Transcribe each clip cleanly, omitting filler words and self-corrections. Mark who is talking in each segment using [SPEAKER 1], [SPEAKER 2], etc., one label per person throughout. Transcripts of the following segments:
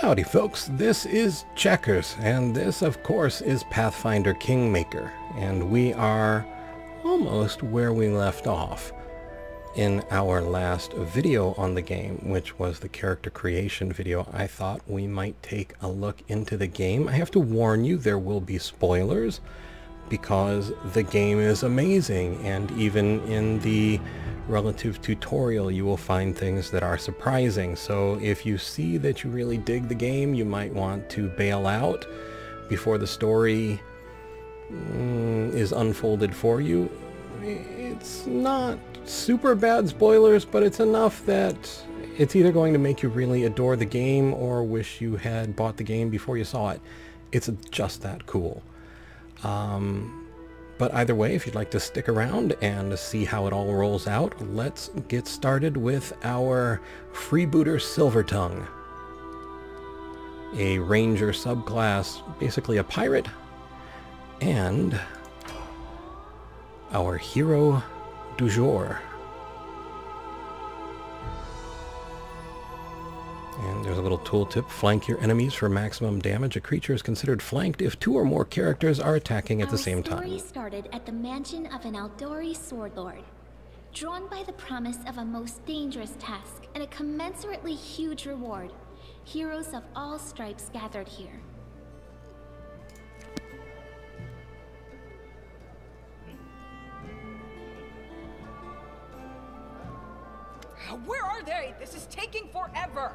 [SPEAKER 1] Howdy folks, this is Checkers, and this of course is Pathfinder Kingmaker, and we are almost where we left off in our last video on the game, which was the character creation video. I thought we might take a look into the game. I have to warn you, there will be spoilers, because the game is amazing, and even in the relative tutorial you will find things that are surprising. So if you see that you really dig the game, you might want to bail out before the story is unfolded for you. It's not super bad spoilers, but it's enough that it's either going to make you really adore the game or wish you had bought the game before you saw it. It's just that cool. But either way, if you'd like to stick around and see how it all rolls out, let's get started with our freebooter Silvertongue. A ranger subclass, basically a pirate, and our hero du jour. And there's a little tooltip: flank your enemies for maximum damage. A creature is considered flanked if two or more characters are attacking at the same time.
[SPEAKER 2] Our story started at the mansion of an Aldori sword lord. Drawn by the promise of a most dangerous task and a commensurately huge reward, heroes of all stripes gathered here.
[SPEAKER 3] Where are they? This is taking forever!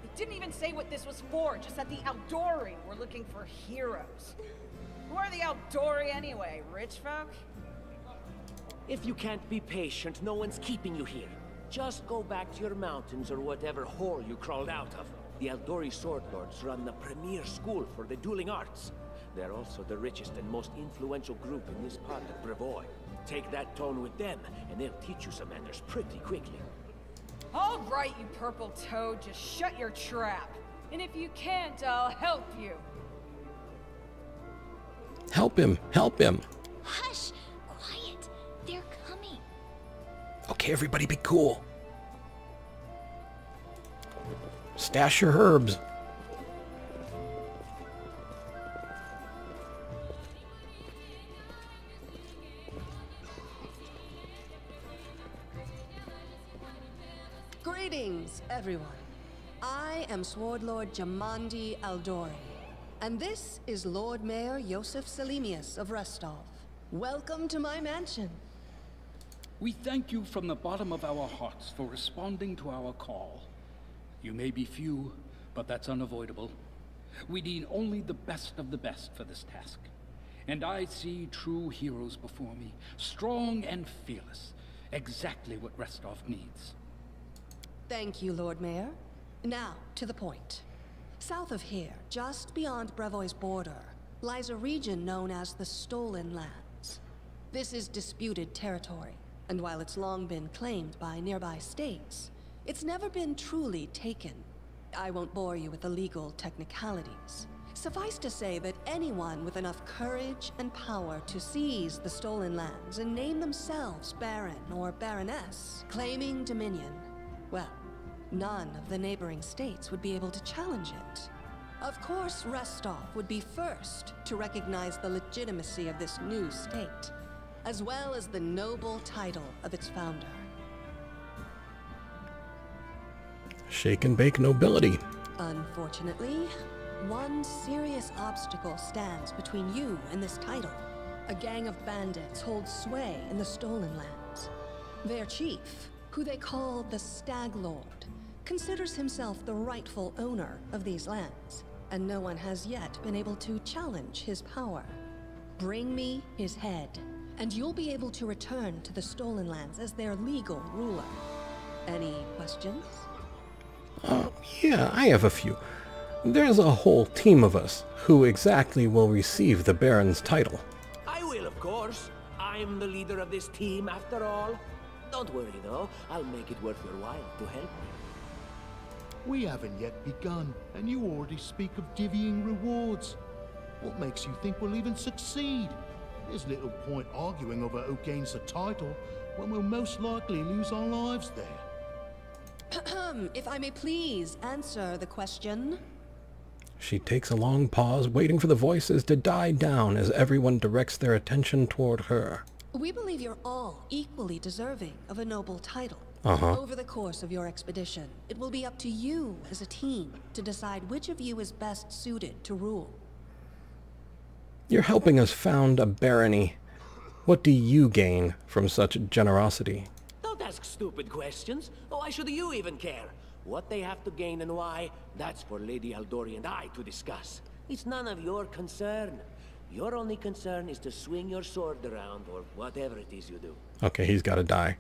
[SPEAKER 3] It didn't even say what this was for, just that the Aldori were looking for heroes. Who are the Aldori anyway? Rich folk?
[SPEAKER 4] If you can't be patient, no one's keeping you here. Just go back to your mountains or whatever hole you crawled out of. The Aldori Sword Lords run the premier school for the dueling arts. They're also the richest and most influential group in this part of Brevoy. Take that tone with them, and they'll teach you some manners pretty quickly.
[SPEAKER 3] All right, you purple toad, just shut your trap. And if you can't, I'll help you.
[SPEAKER 1] Help him! Help him!
[SPEAKER 2] Hush! Quiet! They're coming.
[SPEAKER 1] Okay, everybody be cool. Stash your herbs.
[SPEAKER 5] Greetings, everyone. I am Sword Lord Jamandi Aldori, and this is Lord Mayor Yosef Selimius of Restov. Welcome to my mansion.
[SPEAKER 6] We thank you from the bottom of our hearts for responding to our call. You may be few, but that's unavoidable. We need only the best of the best for this task. And I see true heroes before me, strong and fearless, exactly what Restov needs.
[SPEAKER 5] Thank you, Lord Mayor. Now, to the point. South of here, just beyond Brevoy's border, lies a region known as the Stolen Lands. This is disputed territory, and while it's long been claimed by nearby states, it's never been truly taken. I won't bore you with the legal technicalities. Suffice to say that anyone with enough courage and power to seize the Stolen Lands and name themselves Baron or Baroness, claiming dominion, well, none of the neighboring states would be able to challenge it. Of course, Restov would be first to recognize the legitimacy of this new state, as well as the noble title of its founder.
[SPEAKER 1] Shake and bake nobility.
[SPEAKER 5] Unfortunately, one serious obstacle stands between you and this title. A gang of bandits holds sway in the Stolen Lands. Their chief, who they call the Stag Lord, considers himself the rightful owner of these lands, and no one has yet been able to challenge his power. Bring me his head, and you'll be able to return to the Stolen Lands as their legal ruler. Any questions?
[SPEAKER 1] Yeah, I have a few. There's a whole team of us. Who exactly will receive the Baron's title?
[SPEAKER 4] I will, of course. I'm the leader of this team, after all. Don't worry, though. I'll make it worth your while to help me.
[SPEAKER 7] We haven't yet begun, and you already speak of divvying rewards. What makes you think we'll even succeed? There's little point arguing over who gains the title when we'll most likely lose our lives there.
[SPEAKER 5] If I may please answer the question.
[SPEAKER 1] She takes a long pause, waiting for the voices to die down as everyone directs their attention toward her.
[SPEAKER 5] We believe you're all equally deserving of a noble title. Over the course of your expedition, it will be up to you as a team to decide which of you is best suited to rule.
[SPEAKER 1] You're helping us found a barony. What do you gain from such generosity?
[SPEAKER 4] Don't ask stupid questions. Why should you even care? What they have to gain and why, that's for Lady Aldori and I to discuss. It's none of your concern. Your only concern is to swing your sword around, or whatever it is you do.
[SPEAKER 1] Okay, he's gotta die.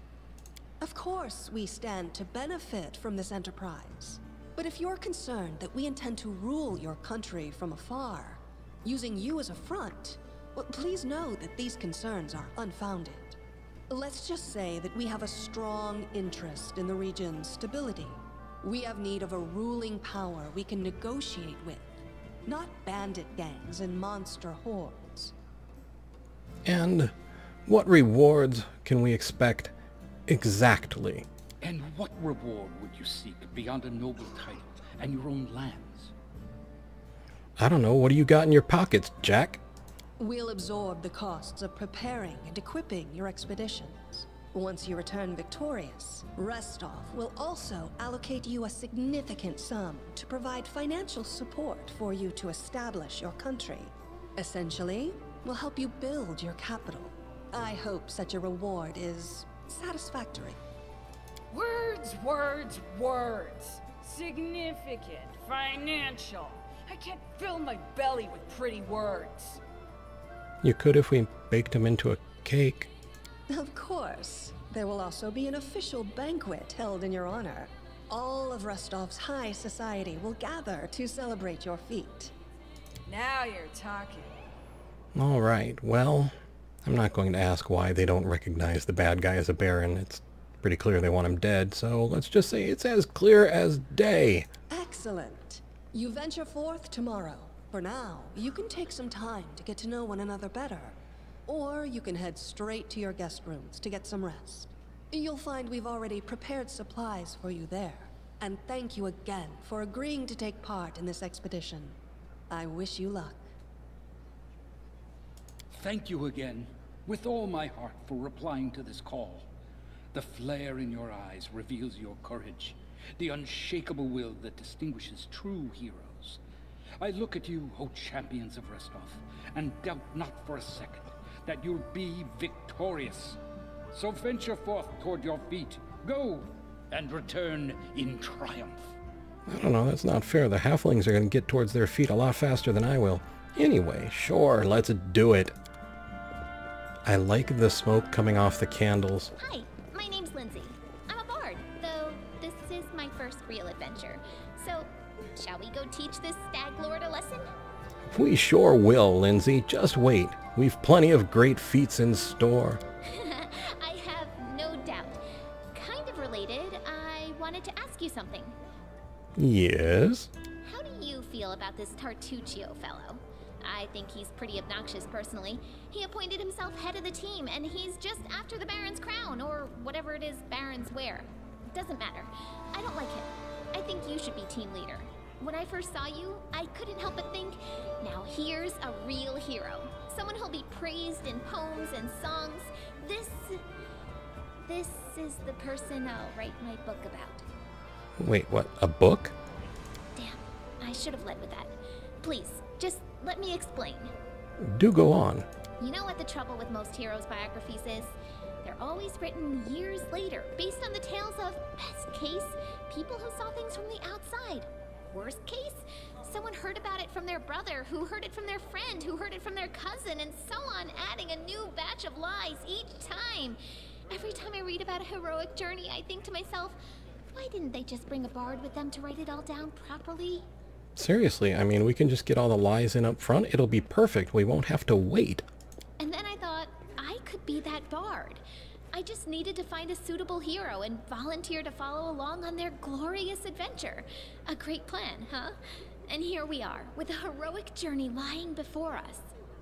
[SPEAKER 5] Of course, we stand to benefit from this enterprise. But if you're concerned that we intend to rule your country from afar, using you as a front, well, please know that these concerns are unfounded. Let's just say that we have a strong interest in the region's stability. We have need of a ruling power we can negotiate with, not bandit gangs and monster hordes.
[SPEAKER 1] And what rewards can we expect exactly?
[SPEAKER 6] And what reward would you seek beyond a noble title and your own lands?
[SPEAKER 1] I don't know. What do you got in your pockets, Jack?
[SPEAKER 5] We'll absorb the costs of preparing and equipping your expeditions. Once you return victorious, Restov will also allocate you a significant sum to provide financial support for you to establish your country. Essentially, we'll help you build your capital. I hope such a reward is satisfactory.
[SPEAKER 3] Words, words, words. Significant, financial. I can't fill my belly with pretty words.
[SPEAKER 1] You could if we baked them into a cake.
[SPEAKER 5] Of course. There will also be an official banquet held in your honor. All of Rostov's high society will gather to celebrate your feat.
[SPEAKER 3] Now you're talking.
[SPEAKER 1] All right, well, I'm not going to ask why they don't recognize the bad guy as a baron. It's pretty clear they want him dead, so let's just say it's as clear as day.
[SPEAKER 5] Excellent. You venture forth tomorrow. For now, you can take some time to get to know one another better. Or you can head straight to your guest rooms to get some rest. You'll find we've already prepared supplies for you there. And thank you again for agreeing to take part in this expedition. I wish you luck.
[SPEAKER 6] Thank you again, with all my heart, for replying to this call. The flare in your eyes reveals your courage, the unshakable will that distinguishes true heroes. I look at you, O champions of Restov, and doubt not for a second that you'll be victorious. So venture forth toward your feet. Go, and return in triumph.
[SPEAKER 1] I don't know, that's not fair. The halflings are going to get towards their feet a lot faster than I will. Anyway, sure, let's do it. I like the smoke coming off the candles.
[SPEAKER 2] Hi, my name's Lindsay. I'm a bard, though this is my first real adventure. So, shall we go teach this stag lord a lesson?
[SPEAKER 1] We sure will, Lindsay. Just wait. We've plenty of great feats in store.
[SPEAKER 2] I have no doubt. Kind of related, I wanted to ask you something.
[SPEAKER 1] Yes?
[SPEAKER 2] How do you feel about this Tartuccio fellow? I think he's pretty obnoxious personally. He appointed himself head of the team, and he's just after the Baron's crown, or whatever it is barons wear. Doesn't matter. I don't like him. I think you should be team leader. When I first saw you, I couldn't help but think, now here's a real hero. Someone who'll be praised in poems and songs. This is the person I'll write my book about.
[SPEAKER 1] Wait, what? A book?
[SPEAKER 2] Damn, I should have led with that. Please, just let me explain.
[SPEAKER 1] Do go on.
[SPEAKER 2] You know what the trouble with most heroes' biographies is? They're always written years later, based on the tales of, best case, people who saw things from the outside. Worst case, someone heard about it from their brother, who heard it from their friend, who heard it from their cousin, and so on, adding a new batch of lies each time. Every time I read about a heroic journey, I think to myself, why didn't they just bring a bard with them to write it all down properly?
[SPEAKER 1] Seriously, I mean, we can just get all the lies in up front. It'll be perfect. We won't have to wait.
[SPEAKER 2] And then I thought, I could be that bard. I just needed to find a suitable hero and volunteer to follow along on their glorious adventure. A great plan, huh? And here we are, with a heroic journey lying before us.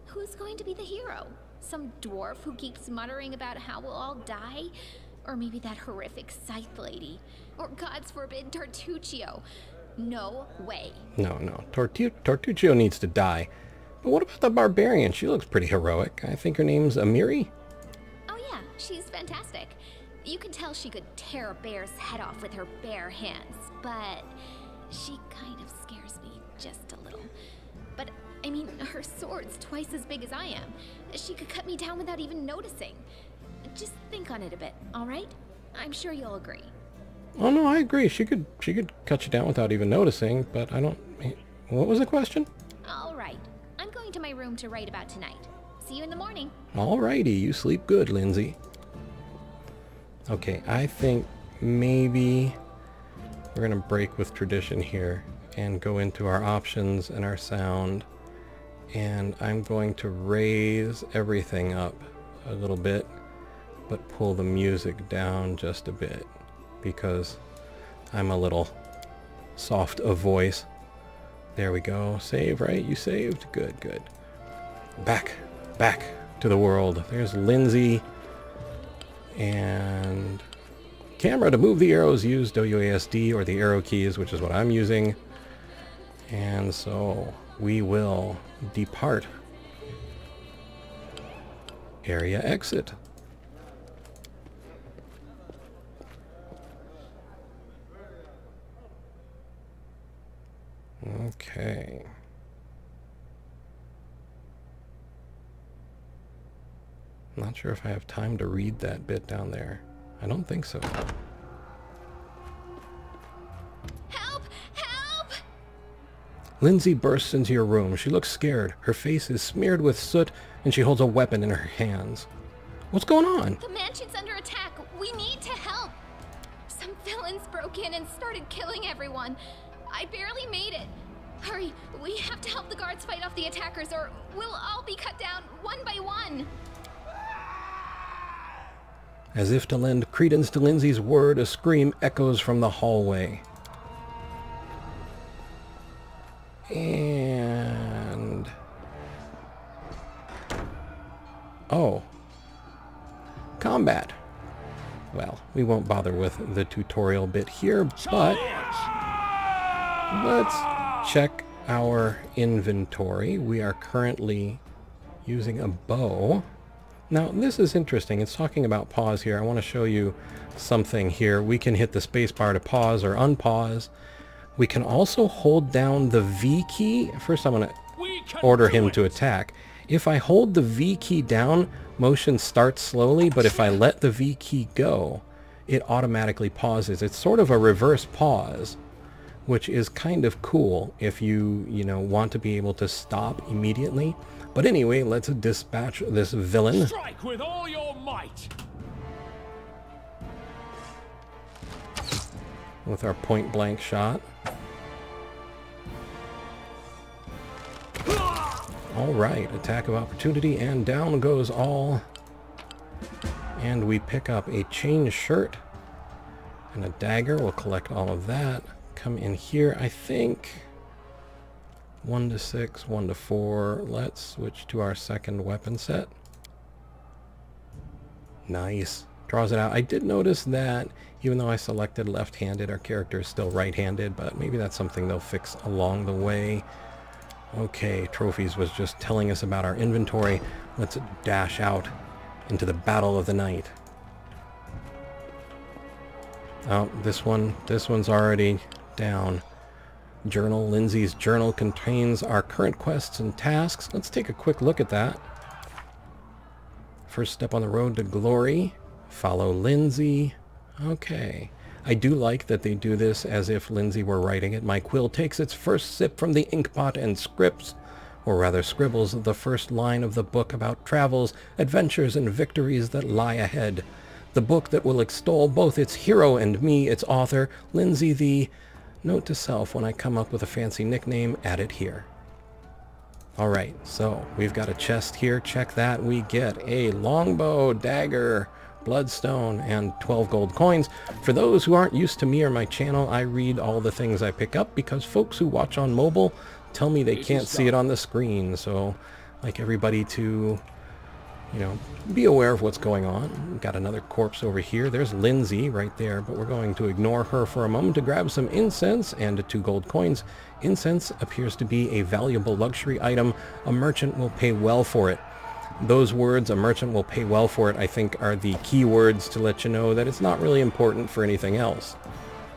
[SPEAKER 2] Who's going to be the hero? Some dwarf who keeps muttering about how we'll all die? Or maybe that horrific scythe lady? Or, God's forbid, Tartuccio? No way.
[SPEAKER 1] No, no. Tortuccio needs to die. But what about the barbarian? She looks pretty heroic. I think her name's Amiri?
[SPEAKER 2] Oh yeah, she's fantastic. You can tell she could tear a bear's head off with her bare hands, but she kind of scares me just a little. But, I mean, her sword's twice as big as I am. She could cut me down without even noticing. Just think on it a bit, alright? I'm sure you'll agree.
[SPEAKER 1] Oh no, I agree. She could cut you down without even noticing, but I don't... What was the question?
[SPEAKER 2] Alright. I'm going to my room to write about tonight. See you in the morning.
[SPEAKER 1] Alrighty, you sleep good, Lindsay. Okay, I think maybe we're gonna break with tradition here and go into our options and our sound. And I'm going to raise everything up a little bit, but pull the music down just a bit because I'm a little soft of voice. There we go. Save, right? You saved? Good, good. Back to the world. There's Lindsay. And camera to move the arrows, use WASD or the arrow keys, which is what I'm using. And so we will depart. Area exit. Okay. I'm not sure if I have time to read that bit down there. I don't think so.
[SPEAKER 2] Help! Help!
[SPEAKER 1] Lindsay bursts into your room. She looks scared. Her face is smeared with soot, and she holds a weapon in her hands. What's going on?
[SPEAKER 2] The mansion's under attack. We need to help. Some villains broke in and started killing everyone. I barely made it. Hurry, we have to help the guards fight off the attackers, or we'll all be cut down one by one.
[SPEAKER 1] As if to lend credence to Lindsay's word, a scream echoes from the hallway. And... oh. Combat. Well, we won't bother with the tutorial bit here, but let's check our inventory. We are currently using a bow. Now, this is interesting. It's talking about pause here. I want to show you something here. We can hit the spacebar to pause or unpause. We can also hold down the V key. First, I'm going to order him to attack. If I hold the V key down, motion starts slowly, but if I let the V key go, it automatically pauses. It's sort of a reverse pause, which is kind of cool if you want to be able to stop immediately. But anyway, let's dispatch this villain.
[SPEAKER 4] Strike with all your might.
[SPEAKER 1] With our point blank shot. All right, attack of opportunity, and down goes all. And we pick up a chain shirt and a dagger. We'll collect all of that. Come in here, I think. 1 to 6, 1 to 4. Let's switch to our second weapon set. Nice. Draws it out. I did notice that even though I selected left-handed, our character is still right-handed, but maybe that's something they'll fix along the way. Okay, Trophies was just telling us about our inventory. Let's dash out into the battle of the night. Oh, this one's already down. Journal. Lindsay's journal contains our current quests and tasks. Let's take a quick look at that. First step on the road to glory. Follow Lindsay. Okay. I do like that they do this as if Lindsay were writing it. My quill takes its first sip from the inkpot and scripts, or rather scribbles, the first line of the book about travels, adventures, and victories that lie ahead. The book that will extol both its hero and me, its author, Lindsay the... Note to self, when I come up with a fancy nickname, add it here. Alright, so we've got a chest here. Check that. We get a longbow, dagger, bloodstone, and 12 gold coins. For those who aren't used to me or my channel, I read all the things I pick up because folks who watch on mobile tell me they can't see it on the screen. So I'd like everybody to you know, be aware of what's going on. We've got another corpse over here. There's Lindsay right there, but we're going to ignore her for a moment to grab some incense and 2 gold coins. Incense appears to be a valuable luxury item. A merchant will pay well for it. Those words, a merchant will pay well for it, I think are the key words to let you know that it's not really important for anything else.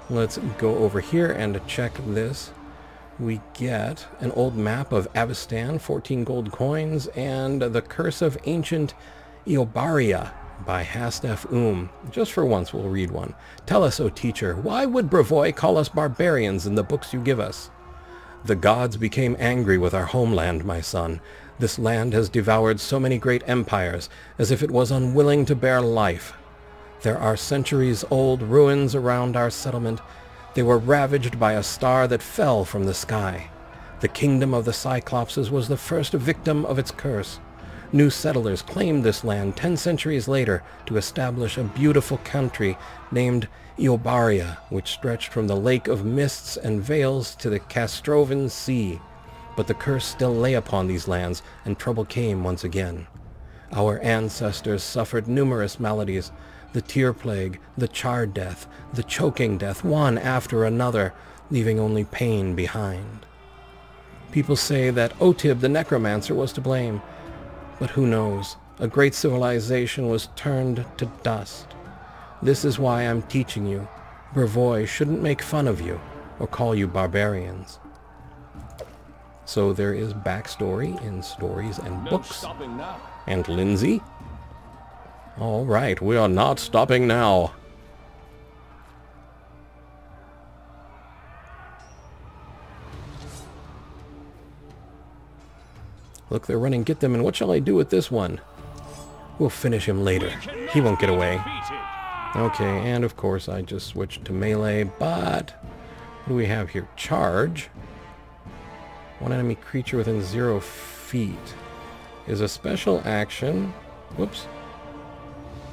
[SPEAKER 1] Let's go over here and check this. We get an old map of Avestan, 14 gold coins, and The Curse of Ancient Eobaria by Hastef Just for once we'll read one. Tell us, O teacher, why would Brevoy call us barbarians in the books you give us? The gods became angry with our homeland, my son. This land has devoured so many great empires, as if it was unwilling to bear life. There are centuries-old ruins around our settlement. They were ravaged by a star that fell from the sky. The kingdom of the Cyclopses was the first victim of its curse. New settlers claimed this land 10 centuries later to establish a beautiful country named Eobaria, which stretched from the Lake of Mists and Veils to the Castrovan Sea. But the curse still lay upon these lands, and trouble came once again. Our ancestors suffered numerous maladies, the tear plague, the charred death, the choking death, one after another, leaving only pain behind. People say that Otib the necromancer was to blame, but who knows? A great civilization was turned to dust. This is why I'm teaching you. Brevoy shouldn't make fun of you, or call you barbarians. So there is backstory in stories and books. And Lindsay? All right, we are not stopping now. Look, they're running. Get them. And what shall I do with this one? We'll finish him later. He won't get away. Okay, and of course I just switched to melee, but what do we have here? Charge. One enemy creature within 0 feet is a special action. Whoops.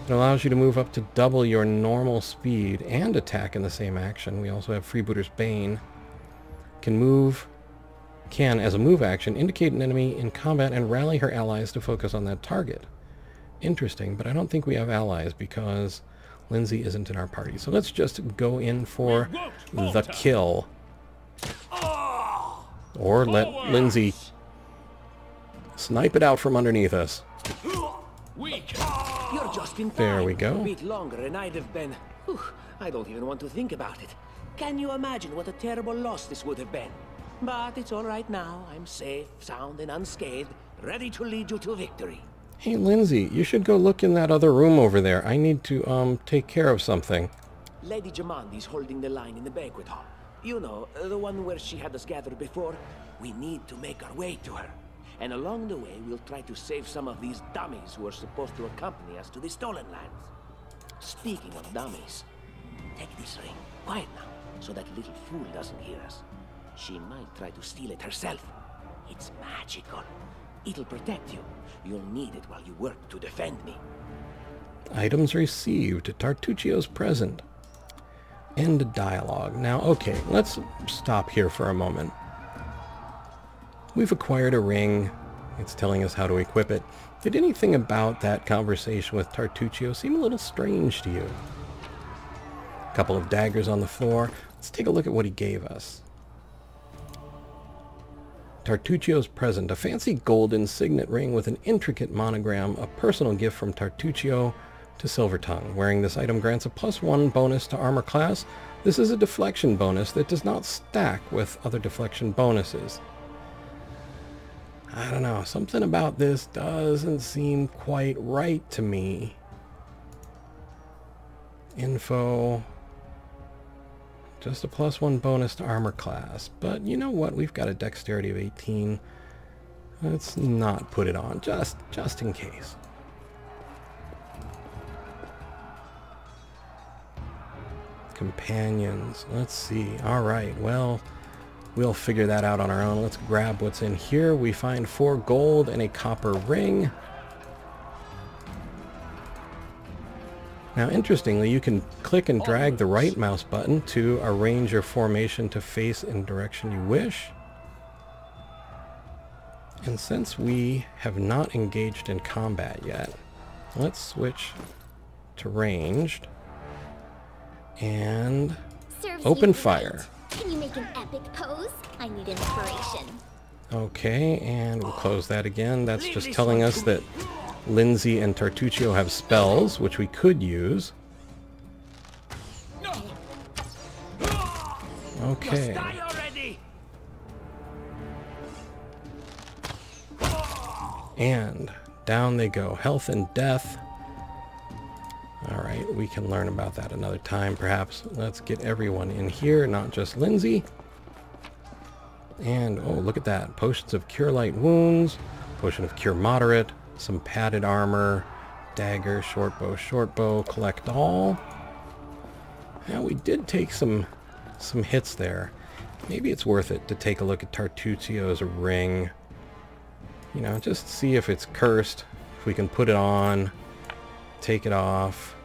[SPEAKER 1] It allows you to move up to double your normal speed and attack in the same action. We also have Freebooter's Bane. Can, as a move action, indicate an enemy in combat and rally her allies to focus on that target. Interesting, but I don't think we have allies because Lindsay isn't in our party. So let's just go in for the kill. Or let Lindsay snipe it out from underneath us.
[SPEAKER 4] You're just in time.
[SPEAKER 1] There we go.
[SPEAKER 4] A bit longer and I'd have been... Whew, I don't even want to think about it. Can you imagine what a terrible loss this would have been? But it's all right now. I'm safe, sound, and unscathed, ready to lead you to victory.
[SPEAKER 1] Hey, Lindsay, you should go look in that other room over there. I need to, take care of something.
[SPEAKER 4] Lady Jamandi's holding the line in the banquet hall. You know, the one where she had us gathered before. We need to make our way to her. And along the way, we'll try to save some of these dummies who are supposed to accompany us to the stolen lands. Speaking of dummies, take this ring. Quiet now, so that little fool doesn't hear us. She might try to steal it herself. It's magical. It'll protect you. You'll need it while you work to defend me.
[SPEAKER 1] Items received. Tartuccio's present. End dialogue. Now, okay, let's stop here for a moment. We've acquired a ring. It's telling us how to equip it. Did anything about that conversation with Tartuccio seem a little strange to you? A couple of daggers on the floor. Let's take a look at what he gave us. Tartuccio's present. A fancy golden signet ring with an intricate monogram. A personal gift from Tartuccio to Silvertongue. Wearing this item grants a +1 bonus to armor class. This is a deflection bonus that does not stack with other deflection bonuses. I don't know, something about this doesn't seem quite right to me. Info. Just a +1 bonus to armor class. But you know what? We've got a dexterity of 18. Let's not put it on, just in case. Companions. Let's see. All right, well, we'll figure that out on our own. Let's grab what's in here. We find 4 gold and a copper ring. Now, interestingly, you can click and drag the right mouse button to arrange your formation to face in the direction you wish. And since we have not engaged in combat yet, let's switch to ranged and
[SPEAKER 2] Serves
[SPEAKER 1] open
[SPEAKER 2] you
[SPEAKER 1] fire.
[SPEAKER 2] right. Can you make an epic pose? I need inspiration.
[SPEAKER 1] Okay, and we'll close that again. That's just telling us that Lindsay and Tartuccio have spells, which we could use. Okay. And down they go. Health and death. Alright, we can learn about that another time, perhaps. Let's get everyone in here, not just Lindsay. And, oh, look at that. Potions of Cure Light Wounds, Potion of Cure Moderate, some padded armor, dagger, short bow, collect all. Now, we did take some hits there. Maybe it's worth it to take a look at Tartuccio's ring. You know, just see if it's cursed, if we can put it on, take it off.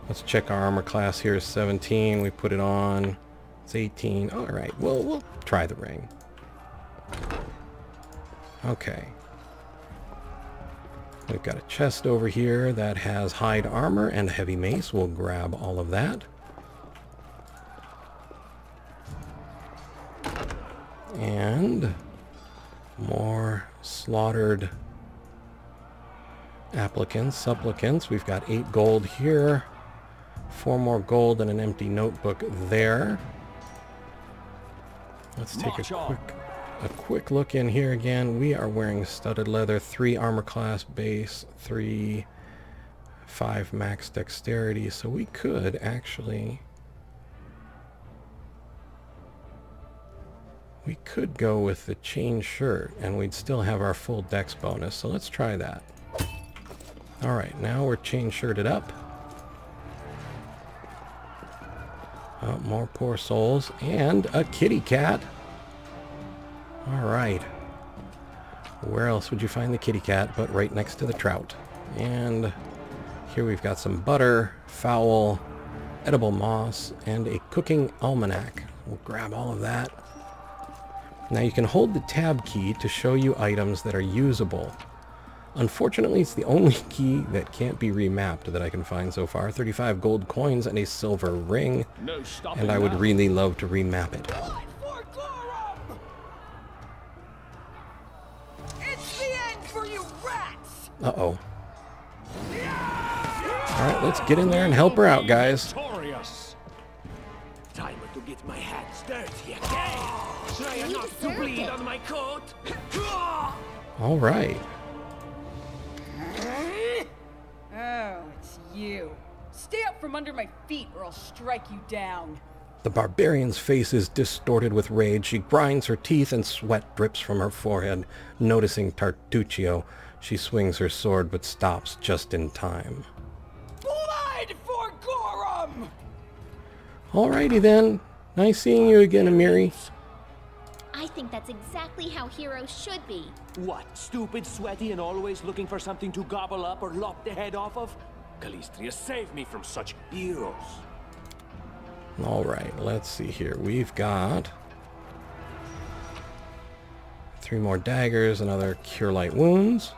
[SPEAKER 1] Let's check our armor class here is 17. We put it on. It's 18. All right, well, we'll try the ring. Okay. We've got a chest over here that has hide armor and a heavy mace. We'll grab all of that. And more slaughtered supplicants. We've got 8 gold here, 4 more gold and an empty notebook there. Let's take a quick look in here again. We are wearing studded leather, 3 armor class base, 5 max dexterity, so we could actually go with the chain shirt and we'd still have our full dex bonus, so let's try that. Alright, now we're chain shirted up. Oh, more poor souls. And a kitty cat. Alright. Where else would you find the kitty cat but right next to the trout? And here we've got some butter, fowl, edible moss, and a cooking almanac. We'll grab all of that. Now you can hold the tab key to show you items that are usable. Unfortunately, it's the only key that can't be remapped that I can find so far. 35 gold coins and a silver ring. And I would really love to remap it.
[SPEAKER 3] It's the end for you rats!
[SPEAKER 1] Uh-oh. Alright, let's get in there and help her out, guys.
[SPEAKER 4] Time to get my hands dirty again. Try not to bleed on my coat.
[SPEAKER 1] Alright.
[SPEAKER 3] Oh, it's you. Stay up from under my feet or I'll strike you down.
[SPEAKER 1] The barbarian's face is distorted with rage. She grinds her teeth and sweat drips from her forehead. Noticing Tartuccio, she swings her sword but stops just in time.
[SPEAKER 3] Blood for Gorum!
[SPEAKER 1] Alrighty then. Nice seeing you again, Amiri.
[SPEAKER 2] I think that's exactly how heroes should be.
[SPEAKER 4] What, stupid, sweaty, and always looking for something to gobble up or lop the head off of? Calistria, save me from such heroes.
[SPEAKER 1] Alright, let's see here. We've got 3 more daggers, another Cure Light Wounds.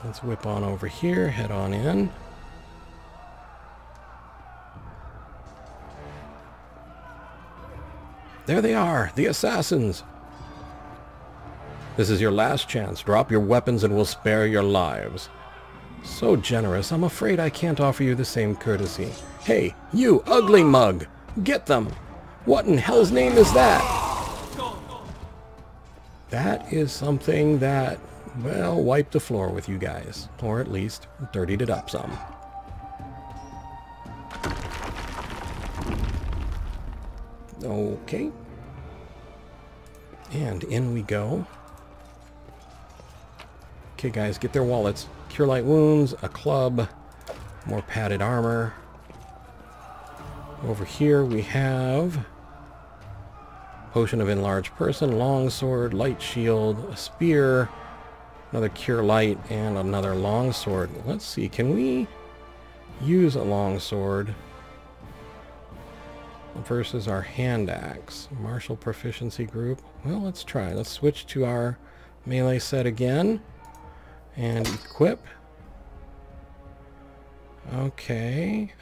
[SPEAKER 1] Let's whip on over here, head on in. There they are, the assassins. This is your last chance. Drop your weapons and we'll spare your lives. So generous, I'm afraid I can't offer you the same courtesy. Hey, you ugly mug! Get them! What in hell's name is that? That is something that, well, wiped the floor with you guys. Or at least dirtied it up some. Okay. And in we go. Okay, guys, get their wallets. Cure Light Wounds, a club, more padded armor. Over here we have Potion of Enlarged Person, Longsword, Light Shield, a Spear, another Cure Light, and another Longsword. Let's see, can we use a Longsword versus our hand axe. Martial proficiency group. Well, let's try. Let's switch to our melee set again. And equip. Okay.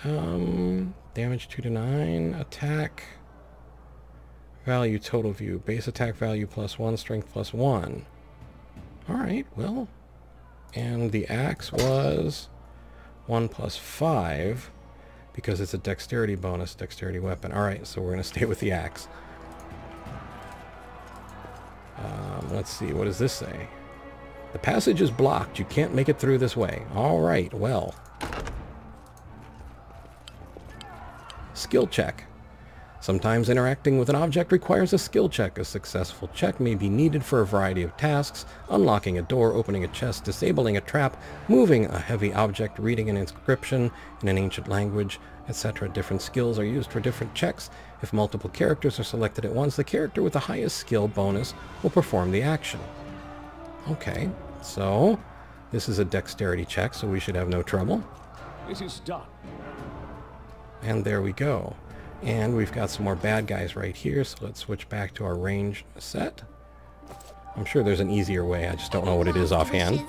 [SPEAKER 1] Damage 2 to 9. Attack. Value total view. Base attack value +1. Strength +1. Alright, well. And the axe was 1 + 5. Because it's a dexterity bonus, dexterity weapon. Alright, so we're going to stay with the axe. Let's see, what does this say? The passage is blocked. You can't make it through this way. Alright, well. Skill check. Sometimes interacting with an object requires a skill check. A successful check may be needed for a variety of tasks: unlocking a door, opening a chest, disabling a trap, moving a heavy object, reading an inscription in an ancient language, etc. Different skills are used for different checks. If multiple characters are selected at once, the character with the highest skill bonus will perform the action. Okay, so this is a dexterity check, so we should have no trouble.
[SPEAKER 6] It is done.
[SPEAKER 1] And there we go. And we've got some more bad guys right here, so let's switch back to our range set. I'm sure there's an easier way, I just don't know what it is offhand.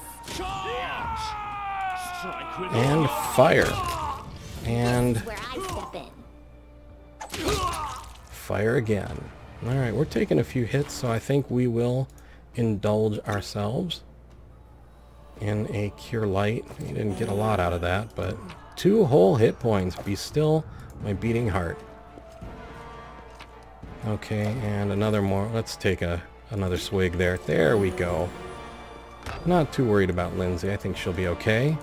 [SPEAKER 1] And fire. And fire again. Alright, we're taking a few hits, so I think we will indulge ourselves in a Cure Light. We didn't get a lot out of that, but 2 whole hit points. Be still, my beating heart. Okay, and another more. Let's take another swig there. There we go. Not too worried about Lindsay. I think she'll be okay.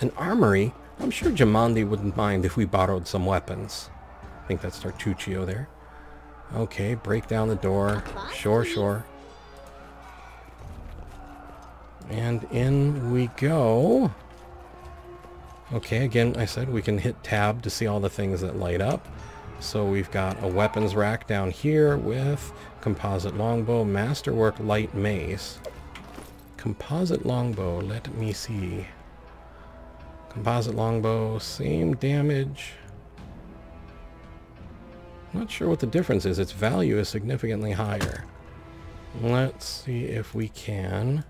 [SPEAKER 1] An armory? I'm sure Jamandi wouldn't mind if we borrowed some weapons. I think that's Tartuccio there. Okay, break down the door. Sure, sure. And in we go. Okay, again, I said we can hit tab to see all the things that light up. So we've got a weapons rack down here with composite longbow, masterwork light mace. Composite longbow, let me see. Composite longbow, same damage. Not sure what the difference is. Its value is significantly higher. Let's see if we can.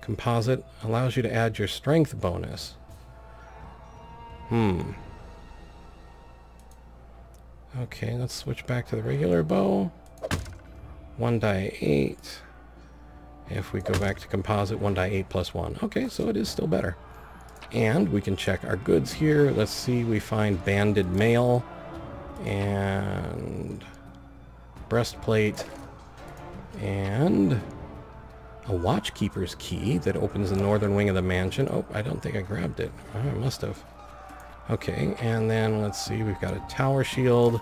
[SPEAKER 1] Composite allows you to add your strength bonus. Okay, let's switch back to the regular bow. 1 die 8. If we go back to composite, 1 die 8 + 1. Okay, so it is still better. And we can check our goods here. Let's see, we find banded mail and breastplate and a watchkeeper's key that opens the northern wing of the mansion. Oh, I don't think I grabbed it. Oh, I must have. Okay, and then let's see, we've got a tower shield,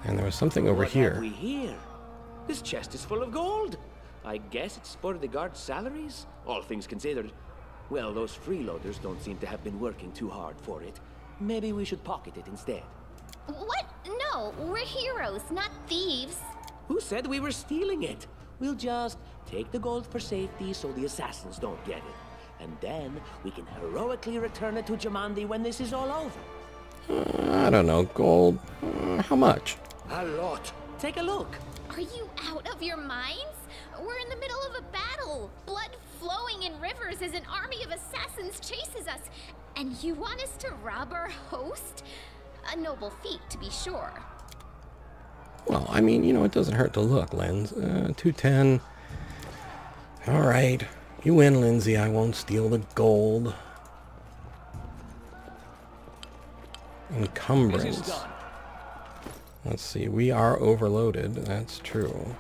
[SPEAKER 1] and there was something over here.
[SPEAKER 4] What have we here? This chest is full of gold. I guess it's for the guards' salaries, all things considered. Well, those freeloaders don't seem to have been working too hard for it. Maybe we should pocket it instead.
[SPEAKER 2] What? No, we're heroes, not thieves.
[SPEAKER 4] Who said we were stealing it? We'll just take the gold for safety so the assassins don't get it. And then we can heroically return it to Jamandi when this is all over.
[SPEAKER 1] I don't know, gold. How much?
[SPEAKER 4] A lot. Take a look.
[SPEAKER 2] Are you out of your minds? We're in the middle of a battle. Blood flowing in rivers as an army of assassins chases us. And you want us to rob our host? A noble feat, to be sure.
[SPEAKER 1] Well, I mean, you know, it doesn't hurt to look, Linz. 210. All right. You win, Lindsay. I won't steal the gold. Encumbrance. Let's see. We are overloaded. That's true.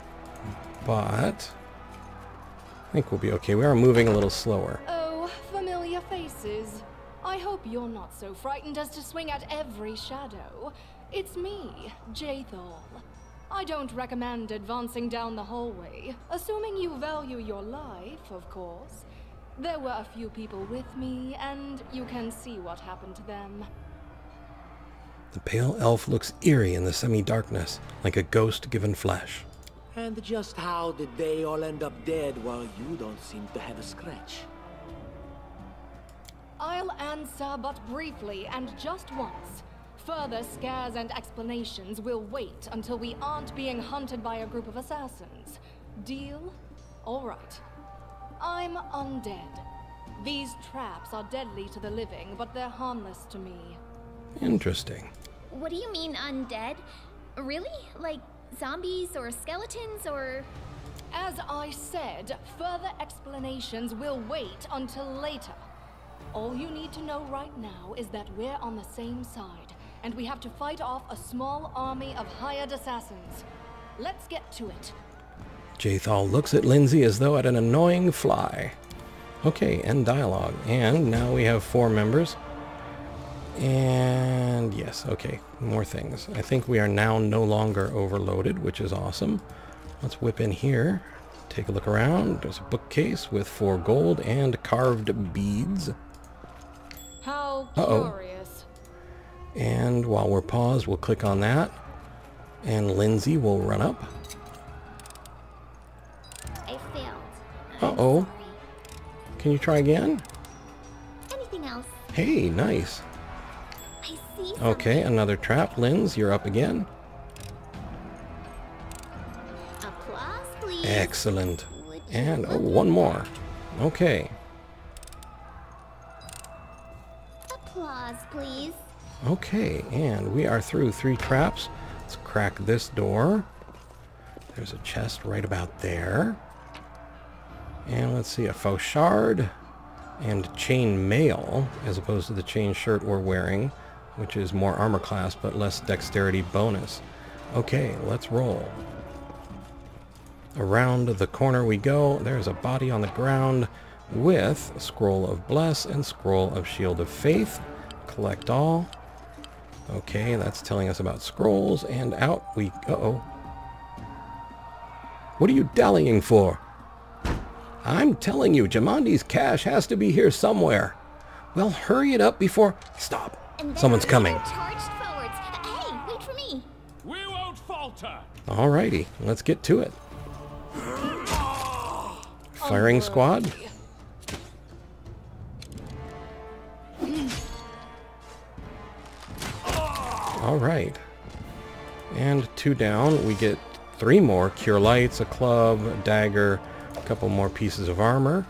[SPEAKER 1] But I think we'll be okay. We are moving a little slower.
[SPEAKER 8] Oh, familiar faces. I hope you're not so frightened as to swing at every shadow. It's me, Jaethal. I don't recommend advancing down the hallway, assuming you value your life, of course. There were a few people with me, and you can see what happened to them.
[SPEAKER 1] The pale elf looks eerie in the semi-darkness, like a ghost given flesh.
[SPEAKER 4] And just how did they all end up dead while you don't seem to have a scratch?
[SPEAKER 8] I'll answer but briefly and just once. Further scares and explanations will wait until we aren't being hunted by a group of assassins. Deal? All right. I'm undead. These traps are deadly to the living, but they're harmless to me.
[SPEAKER 1] Interesting.
[SPEAKER 2] What do you mean undead? Really? Like zombies or skeletons or...
[SPEAKER 8] As I said, further explanations will wait until later. All you need to know right now is that we're on the same side, and we have to fight off a small army of hired assassins. Let's get to it.
[SPEAKER 1] Jathal looks at Lindsay as though at an annoying fly. Okay, end dialogue. And now we have 4 members. And yes, okay, more things. I think we are now no longer overloaded, which is awesome. Let's whip in here, take a look around. There's a bookcase with 4 gold and carved beads.
[SPEAKER 8] How curious.
[SPEAKER 1] And while we're paused, we'll click on that. And Lindsay will run up.
[SPEAKER 2] I failed.
[SPEAKER 1] Uh-oh. Can you try again?
[SPEAKER 2] Anything else?
[SPEAKER 1] Hey, nice.
[SPEAKER 2] I see something.
[SPEAKER 1] Okay, another trap. Linz, you're up again.
[SPEAKER 2] Applause, please.
[SPEAKER 1] Excellent.
[SPEAKER 2] Would you
[SPEAKER 1] And
[SPEAKER 2] look
[SPEAKER 1] one
[SPEAKER 2] at
[SPEAKER 1] more. Okay.
[SPEAKER 2] Applause, please.
[SPEAKER 1] Okay, and we are through 3 traps. Let's crack this door. There's a chest right about there. And let's see, a faux shard and chain mail, as opposed to the chain shirt we're wearing, which is more armor class but less dexterity bonus. Okay, let's roll. Around the corner we go. There's a body on the ground with Scroll of Bless and Scroll of Shield of Faith. Collect all. Okay, that's telling us about scrolls, and out we... Uh-oh. What are you dallying for? I'm telling you, Jamandi's cache has to be here somewhere. Well, hurry it up before... Stop.
[SPEAKER 2] And then
[SPEAKER 1] Someone's coming.
[SPEAKER 2] Charged forwards. Hey, wait for me.
[SPEAKER 6] We won't falter!
[SPEAKER 1] Alrighty, let's get to it. Firing squad. Alright. And 2 down. We get 3 more cure lights, a club, a dagger, a couple more pieces of armor.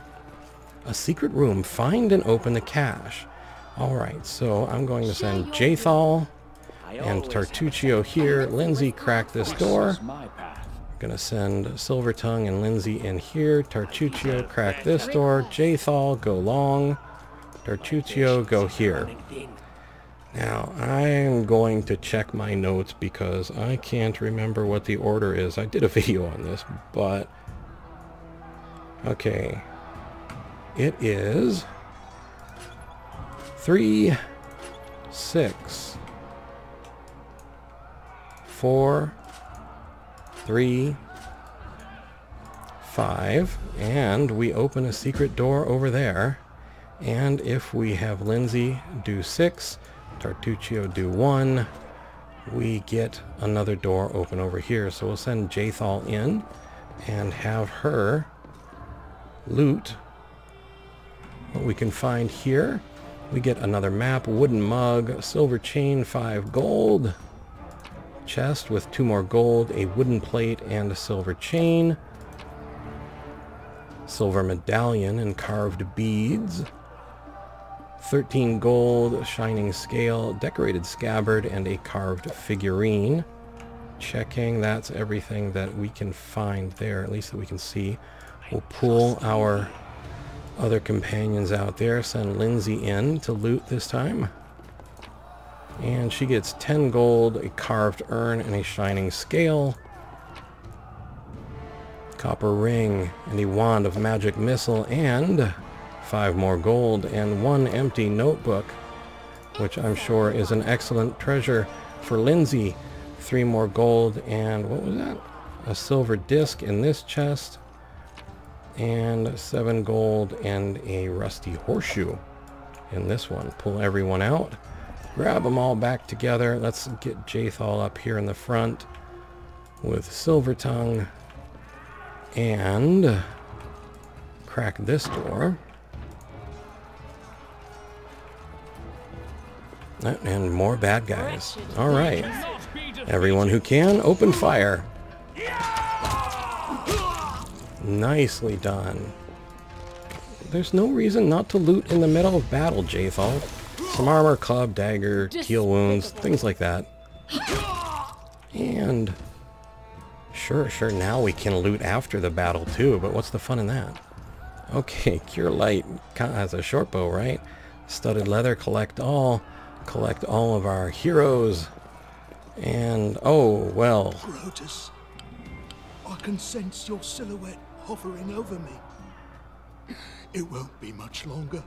[SPEAKER 1] A secret room. Find and open the cache. Alright, so I'm going to send Jathal and Tartuccio here. Lindsay, crack this door. Gonna send Silver Tongue and Lindsay in here. Tartuccio, crack this door. Jathal, go long. Tartuccio, go here. Now, I'm going to check my notes because I can't remember what the order is. I did a video on this, but... Okay. It is... 3, 6, 4, 3, 5, and we open a secret door over there. And if we have Lindsay do 6, Tartuccio do 1, we get another door open over here. So we'll send Jathal in and have her loot what we can find here. We get another map, wooden mug, silver chain, 5 gold, chest with 2 more gold, a wooden plate, and a silver chain, silver medallion and carved beads, 13 gold, shining scale, decorated scabbard, and a carved figurine. Checking, that's everything that we can find there, at least that we can see. We'll pull our other companions out there, send Lindsay in to loot this time. And she gets 10 gold, a carved urn, and a shining scale. Copper ring, and a wand of magic missile, and 5 more gold, and 1 empty notebook, which I'm sure is an excellent treasure for Lindsay. 3 more gold, and what was that? A silver disc in this chest, and 7 gold, and a rusty horseshoe in this one. Pull everyone out, grab them all back together. Let's get Jathal up here in the front with Silver Tongue, and crack this door. And more bad guys. Alright. Everyone who can, open fire. Nicely done. There's no reason not to loot in the middle of battle, Jathal. Some armor, club, dagger, heal wounds, things like that. And sure, now we can loot after the battle too, but what's the fun in that? Okay, Cure Light has a short bow, right? Studded leather, collect all of our heroes. And oh well.
[SPEAKER 7] Protus, I can sense your silhouette hovering over me. It won't be much longer.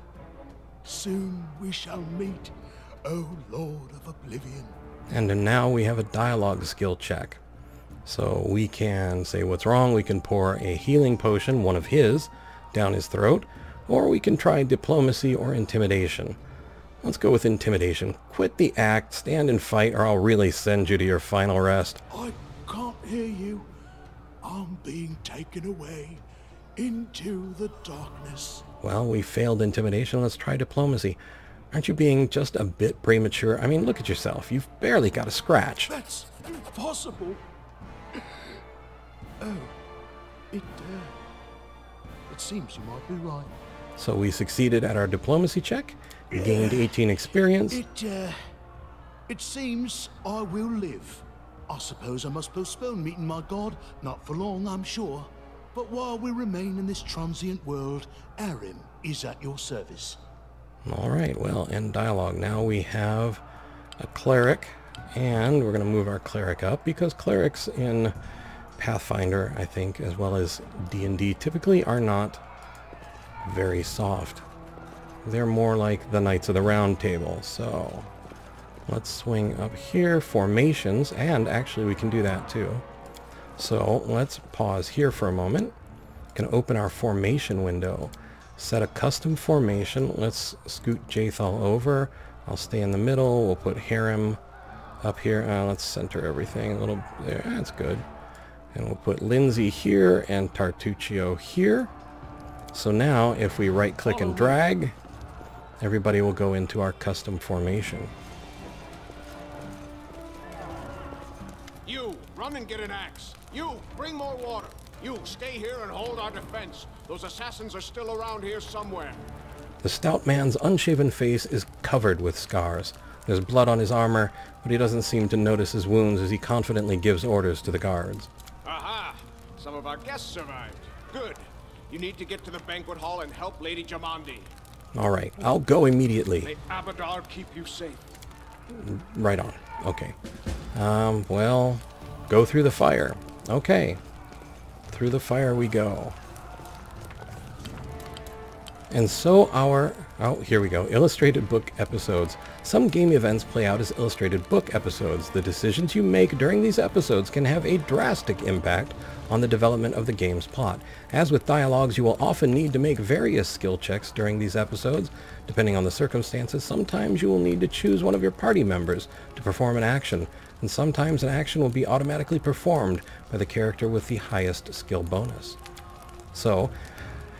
[SPEAKER 7] Soon we shall meet, O Lord of Oblivion.
[SPEAKER 1] And now we have a dialogue skill check. So we can say what's wrong, we can pour a healing potion, one of his, down his throat, or we can try diplomacy or intimidation. Let's go with intimidation. Quit the act, stand and fight, or I'll really send you to your final rest.
[SPEAKER 7] I can't hear you. I'm being taken away into the darkness.
[SPEAKER 1] Well, we failed intimidation. Let's try diplomacy. Aren't you being just a bit premature? I mean, look at yourself. You've barely got a scratch.
[SPEAKER 7] That's impossible. Oh, it seems you might be right.
[SPEAKER 1] So we succeeded at our diplomacy check, gained 18 experience.
[SPEAKER 7] It seems I will live. I suppose I must postpone meeting my god, not for long, I'm sure. But while we remain in this transient world, Arim is at your service.
[SPEAKER 1] Alright, well, end dialogue. Now we have a cleric, and we're going to move our cleric up, because clerics in Pathfinder, I think, as well as D&D, typically are not very soft. They're more like the Knights of the Round Table, so let's swing up here, formations, and actually we can do that too. So let's pause here for a moment. Can open our formation window. Set a custom formation. Let's scoot Jathal over. I'll stay in the middle. We'll put Harem up here. Let's center everything a little there. That's good. And we'll put Lindsay here and Tartuccio here. So now if we right click and drag, everybody will go into our custom formation.
[SPEAKER 9] You, run and get an axe. You, bring more water. You, stay here and hold our defense. Those assassins are still around here somewhere.
[SPEAKER 1] The stout man's unshaven face is covered with scars. There's blood on his armor, but he doesn't seem to notice his wounds as he confidently gives orders to the guards.
[SPEAKER 9] Aha! Some of our guests survived. Good. You need to get to the banquet hall and help Lady Jamandi.
[SPEAKER 1] Alright, I'll go immediately.
[SPEAKER 9] May Abadar keep you safe.
[SPEAKER 1] Right on. Okay. Well, go through the fire. Okay. Through the fire we go. And so oh, here we go. Illustrated book episodes. Some game events play out as illustrated book episodes. The decisions you make during these episodes can have a drastic impact on the development of the game's plot. As with dialogues, you will often need to make various skill checks during these episodes. Depending on the circumstances, sometimes you will need to choose one of your party members to perform an action, and sometimes an action will be automatically performed by the character with the highest skill bonus. So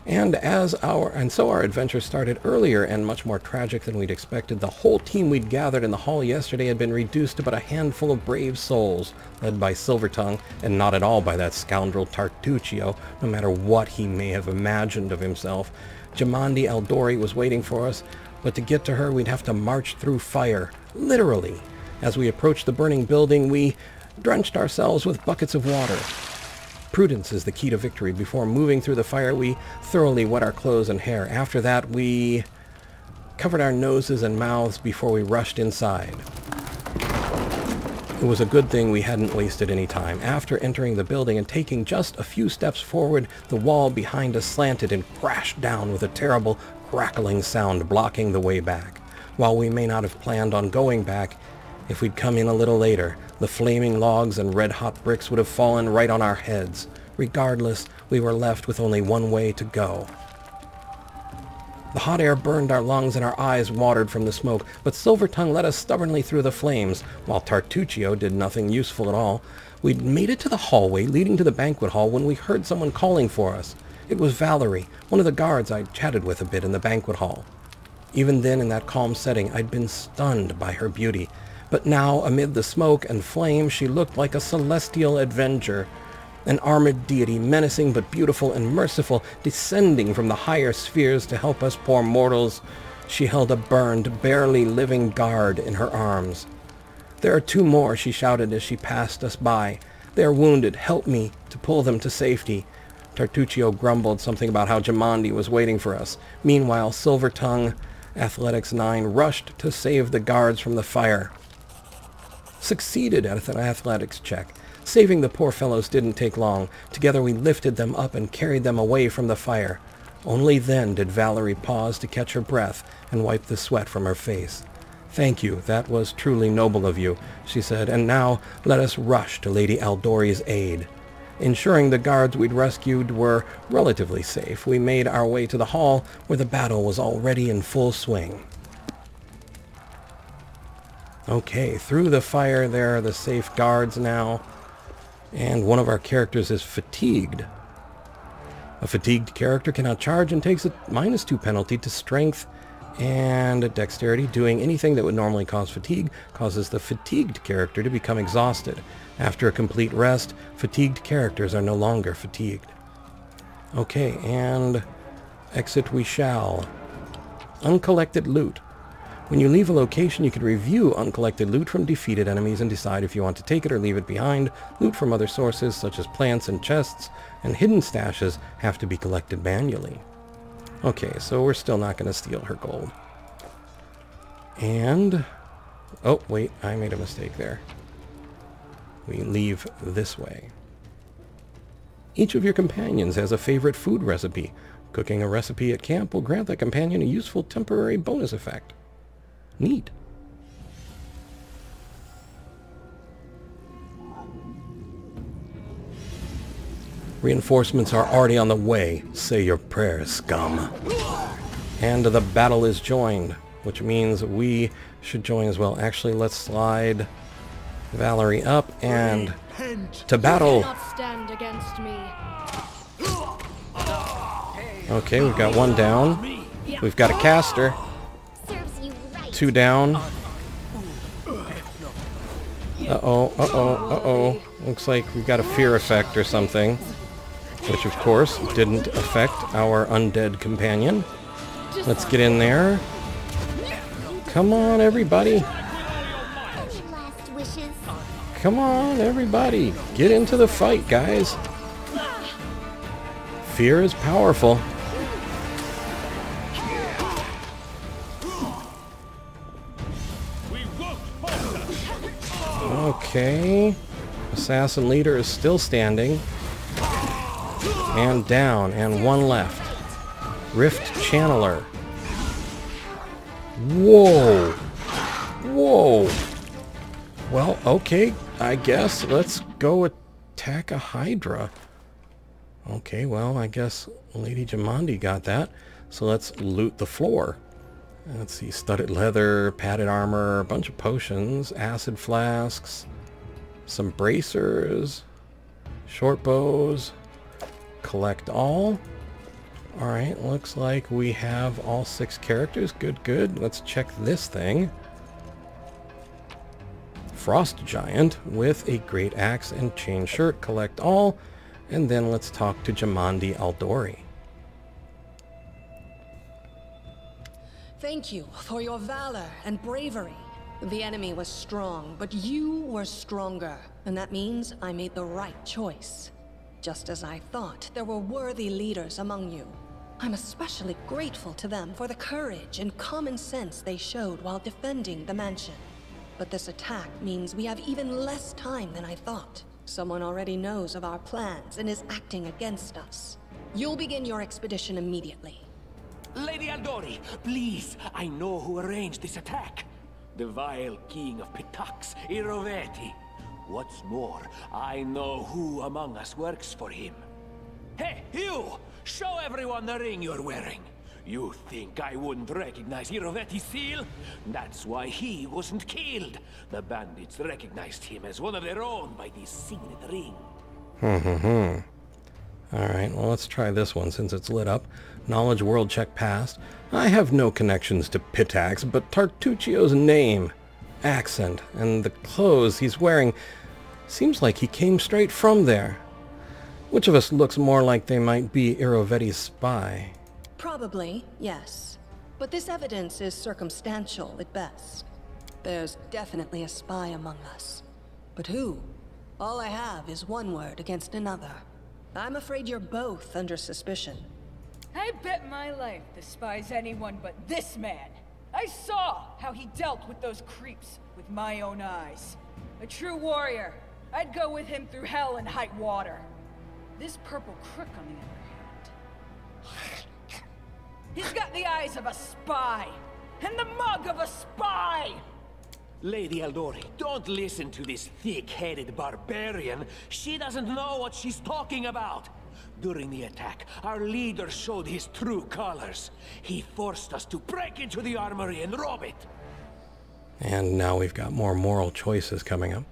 [SPEAKER 1] our adventure started earlier and much more tragic than we'd expected. The whole team we'd gathered in the hall yesterday had been reduced to but a handful of brave souls, led by Silvertongue, and not at all by that scoundrel Tartuccio, no matter what he may have imagined of himself. Jamandi Eldori was waiting for us, but to get to her we'd have to march through fire, literally. As we approached the burning building, we drenched ourselves with buckets of water. Prudence is the key to victory. Before moving through the fire, we thoroughly wet our clothes and hair. After that, we covered our noses and mouths before we rushed inside. It was a good thing we hadn't wasted any time. After entering the building and taking just a few steps forward, the wall behind us slanted and crashed down with a terrible crackling sound blocking the way back. While we may not have planned on going back, if we'd come in a little later, the flaming logs and red-hot bricks would have fallen right on our heads. Regardless, we were left with only one way to go. The hot air burned our lungs and our eyes watered from the smoke, but Silvertongue led us stubbornly through the flames, while Tartuccio did nothing useful at all. We'd made it to the hallway leading to the banquet hall when we heard someone calling for us. It was Valerie, one of the guards I'd chatted with a bit in the banquet hall. Even then, in that calm setting, I'd been stunned by her beauty. But now, amid the smoke and flame, she looked like a celestial avenger, an armored deity, menacing but beautiful and merciful, descending from the higher spheres to help us poor mortals. She held a burned, barely living guard in her arms. "There are 2 more," she shouted as she passed us by. "They are wounded. Help me to pull them to safety." Tartuccio grumbled something about how Jamandi was waiting for us. Meanwhile, Silvertongue, Athletics 9, rushed to save the guards from the fire. Succeeded at an athletics check. Saving the poor fellows didn't take long. Together we lifted them up and carried them away from the fire. Only then did Valerie pause to catch her breath and wipe the sweat from her face. "Thank you, that was truly noble of you," she said, "and now let us rush to Lady Aldori's aid." Ensuring the guards we'd rescued were relatively safe, we made our way to the hall where the battle was already in full swing. Okay, through the fire there are the safe guards now, and one of our characters is fatigued. A fatigued character cannot charge and takes a -2 penalty to strength and dexterity. Doing anything that would normally cause fatigue causes the fatigued character to become exhausted. After a complete rest, fatigued characters are no longer fatigued. Okay, and exit we shall. Uncollected loot. When you leave a location, you can review uncollected loot from defeated enemies and decide if you want to take it or leave it behind. Loot from other sources, such as plants and chests, and hidden stashes have to be collected manually. Okay, so we're still not going to steal her gold. And... oh, wait, I made a mistake there. We leave this way. Each of your companions has a favorite food recipe. Cooking a recipe at camp will grant that companion a useful temporary bonus effect. Neat. Reinforcements are already on the way. Say your prayers, scum. And the battle is joined, which means we should join as well. Actually, let's slide Valerie up and to battle.
[SPEAKER 8] You cannot stand against me.
[SPEAKER 1] Okay, we've got 1 down. We've got a caster. 2 down. Uh-oh, uh-oh, uh-oh. Looks like we've got a fear effect or something, which of course didn't affect our undead companion. Let's get in there. Come on, everybody. Come on, everybody. Get into the fight, guys. Fear is powerful. Okay. Assassin leader is still standing. And down, and 1 left. Rift Channeler. Whoa. Whoa. Well, okay, I guess let's go attack a Hydra. Okay, well, I guess Lady Jamandi got that. So let's loot the floor. Let's see, studded leather, padded armor, a bunch of potions, acid flasks, some bracers, short bows, collect all. Alright, looks like we have all 6 characters. Good, good. Let's check this thing. Frost Giant with a great axe and chain shirt. Collect all. And then let's talk to Jamandi Aldori.
[SPEAKER 5] Thank you for your valor and bravery. The enemy was strong, but you were stronger. And that means I made the right choice. Just as I thought, there were worthy leaders among you. I'm especially grateful to them for the courage and common sense they showed while defending the mansion. But this attack means we have even less time than I thought. Someone already knows of our plans and is acting against us. You'll begin your expedition immediately.
[SPEAKER 4] Lady Aldori, please, I know who arranged this attack. The vile king of Pitax, Iroveti. What's more, I know who among us works for him. Hey, you! Show everyone the ring you're wearing. You think I wouldn't recognize Iroveti's seal? That's why he wasn't killed. The bandits recognized him as one of their own by this signet ring.
[SPEAKER 1] Alright, well let's try this one since it's lit up. Knowledge world check passed. I have no connections to Pitax, but Tartuccio's name, accent, and the clothes he's wearing seems like he came straight from there. Which of us looks more like they might be Irovetti's spy?
[SPEAKER 5] Probably, yes. But this evidence is circumstantial at best. There's definitely a spy among us. But who? All I have is one word against another. I'm afraid you're both under suspicion.
[SPEAKER 3] I bet my life despise anyone but this man. I saw how he dealt with those creeps with my own eyes. A true warrior. I'd go with him through hell and high water. This purple crook, on the other hand, he's got the eyes of a spy, and the mug of a spy!
[SPEAKER 4] Lady Eldori, don't listen to this thick-headed barbarian. She doesn't know what she's talking about. During the attack, our leader showed his true colors. He forced us to break into the armory and rob it.
[SPEAKER 1] And now we've got more moral choices coming up.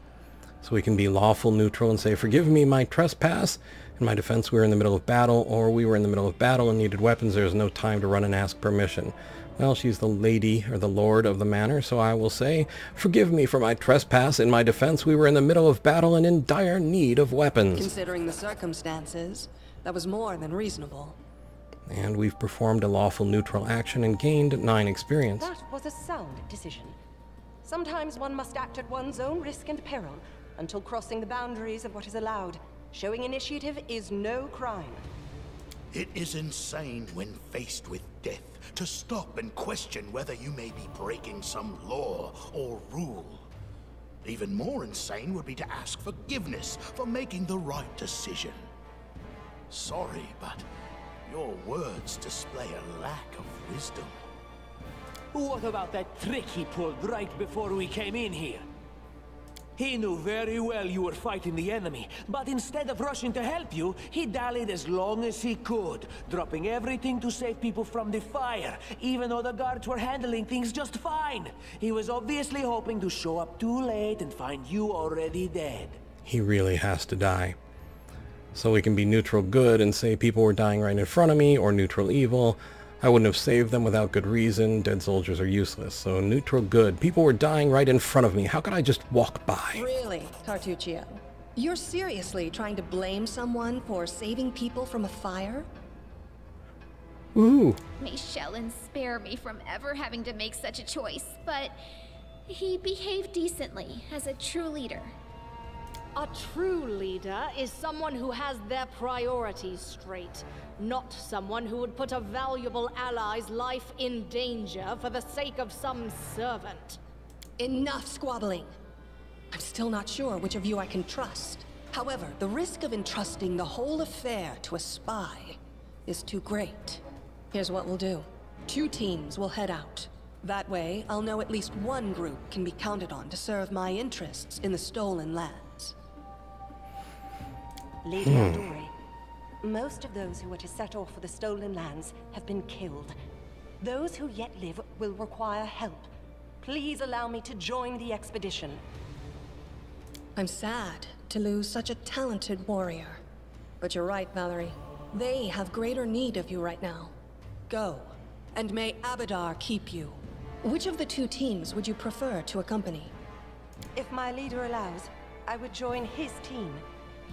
[SPEAKER 1] So we can be lawful neutral and say, forgive me my trespass. In my defense, we were in the middle of battle, or we were in the middle of battle and needed weapons. There was no time to run and ask permission. Well, she's the lady, or the lord of the manor, so I will say, forgive me for my trespass. In my defense, we were in the middle of battle and in dire need of weapons.
[SPEAKER 5] Considering the circumstances, that was more than reasonable.
[SPEAKER 1] And we've performed a lawful neutral action and gained 9 experience.
[SPEAKER 10] That was a sound decision. Sometimes one must act at one's own risk and peril, until crossing the boundaries of what is allowed. Showing initiative is no crime.
[SPEAKER 7] It is insane when faced with death to stop and question whether you may be breaking some law or rule. Even more insane would be to ask forgiveness for making the right decision. Sorry, but your words display a lack of wisdom.
[SPEAKER 4] What about that trick he pulled right before we came in here? He knew very well you were fighting the enemy, but instead of rushing to help you, he dallied as long as he could, dropping everything to save people from the fire, even though the guards were handling things just fine. He was obviously hoping to show up too late and find you already dead.
[SPEAKER 1] He really has to die. So we can be neutral good and say people were dying right in front of me, or neutral evil. I wouldn't have saved them without good reason. Dead soldiers are useless. So neutral good. People were dying right in front of me. How could I just walk by?
[SPEAKER 5] Really, Tartuccio? You're seriously trying to blame someone for saving people from a fire?
[SPEAKER 1] Ooh.
[SPEAKER 2] May Shellen spare me from ever having to make such a choice, but he behaved decently as a true leader.
[SPEAKER 8] A true leader is someone who has their priorities straight, not someone who would put a valuable ally's life in danger for the sake of some servant.
[SPEAKER 5] Enough squabbling. I'm still not sure which of you I can trust. However, the risk of entrusting the whole affair to a spy is too great. Here's what we'll do. 2 teams will head out. That way, I'll know at least one group can be counted on to serve my interests in the stolen lands.
[SPEAKER 10] Lady Eldori, most of those who were to set off for the stolen lands have been killed. Those who yet live will require help. Please allow me to join the expedition.
[SPEAKER 5] I'm sad to lose such a talented warrior. But you're right, Valerie. They have greater need of you right now. Go, and may Abadar keep you. Which of the 2 teams would you prefer to accompany?
[SPEAKER 10] If my leader allows, I would join his team.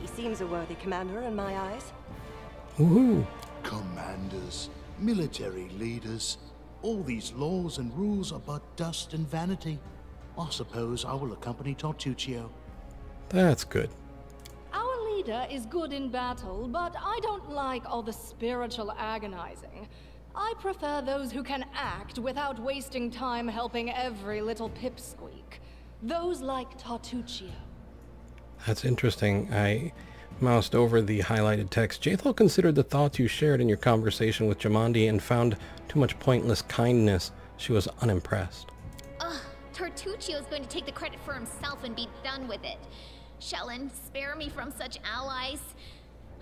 [SPEAKER 10] He seems a worthy commander in my eyes.
[SPEAKER 1] Woohoo!
[SPEAKER 7] Commanders, military leaders, all these laws and rules are but dust and vanity. I suppose I will accompany Tartuccio.
[SPEAKER 1] That's good.
[SPEAKER 8] Our leader is good in battle, but I don't like all the spiritual agonizing. I prefer those who can act without wasting time helping every little pipsqueak. Those like Tartuccio.
[SPEAKER 1] That's interesting. I moused over the highlighted text. Jaethal considered the thoughts you shared in your conversation with Jamandi and found too much pointless kindness. She was unimpressed.
[SPEAKER 2] Ugh, Tartuccio's going to take the credit for himself and be done with it. Shellen, spare me from such allies.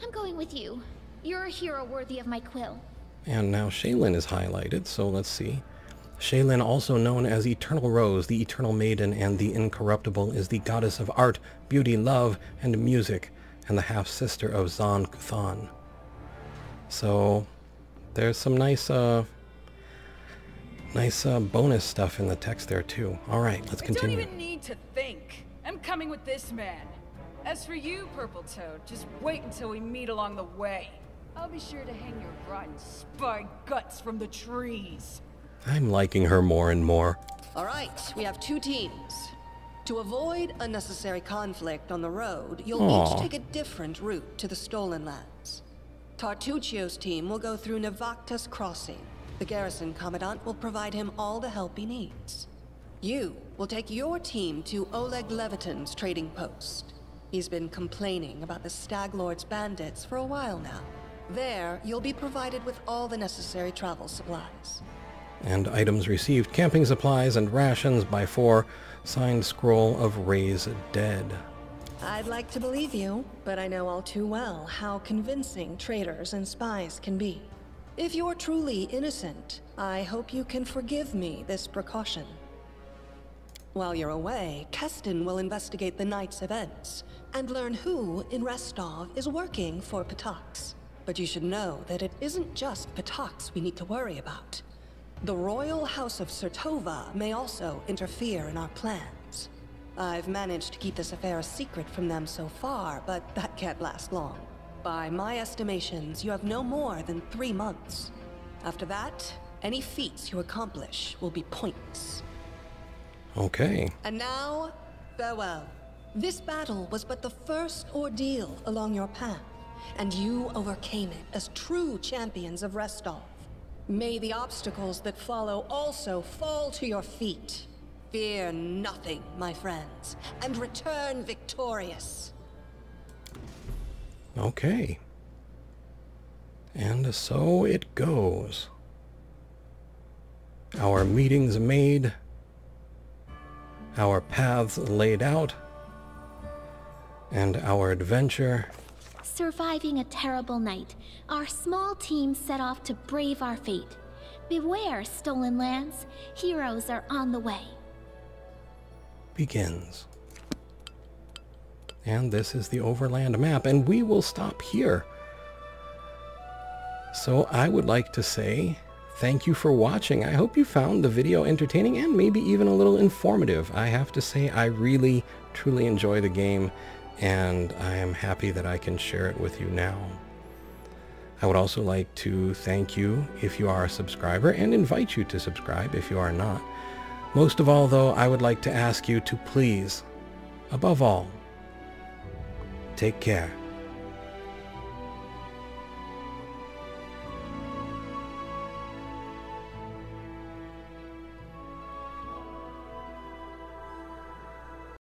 [SPEAKER 2] I'm going with you. You're a hero worthy of my quill.
[SPEAKER 1] And now Shaylin is highlighted, so let's see. Shaylin, also known as Eternal Rose, the Eternal Maiden, and the Incorruptible, is the goddess of art, beauty, love, and music, and the half-sister of Zan Kuthan. So there's some nice bonus stuff in the text there too. All right, let's continue.
[SPEAKER 3] I don't even need to think. I'm coming with this man. As for you, Purple Toad, just wait until we meet along the way. I'll be sure to hang your rotten spy guts from the trees.
[SPEAKER 1] I'm liking her more and more.
[SPEAKER 5] All right, we have 2 teams. To avoid unnecessary conflict on the road, you'll each take a different route to the Stolen Lands. Tartuccio's team will go through Navactus Crossing. The garrison commandant will provide him all the help he needs. You will take your team to Oleg Leviton's trading post. He's been complaining about the Stag Lord's bandits for a while now. There, you'll be provided with all the necessary travel supplies.
[SPEAKER 1] And items received: camping supplies and rations by 4, signed scroll of Raise Dead.
[SPEAKER 5] I'd like to believe you, but I know all too well how convincing traitors and spies can be. If you're truly innocent, I hope you can forgive me this precaution. While you're away, Keston will investigate the night's events and learn who in Restov is working for Patax. But you should know that it isn't just Patax we need to worry about. The Royal House of Sertova may also interfere in our plans. I've managed to keep this affair a secret from them so far, but that can't last long. By my estimations, you have no more than 3 months. After that, any feats you accomplish will be pointless.
[SPEAKER 1] Okay.
[SPEAKER 5] And now, farewell. This battle was but the first ordeal along your path, and you overcame it as true champions of Restov. May the obstacles that follow also fall to your feet. Fear nothing, my friends, and return victorious.
[SPEAKER 1] Okay. And so it goes. Our meetings made, our paths laid out, and our adventure.
[SPEAKER 2] Surviving a terrible night, our small team set off to brave our fate. Beware, Stolen Lands. Heroes are on the way.
[SPEAKER 1] Begins. And this is the overland map, and we will stop here. So I would like to say thank you for watching. I hope you found the video entertaining and maybe even a little informative. I have to say I really, truly enjoy the game, and I am happy that I can share it with you now. I would also like to thank you if you are a subscriber, and invite you to subscribe if you are not. Most of all, though, I would like to ask you to please, above all, take care.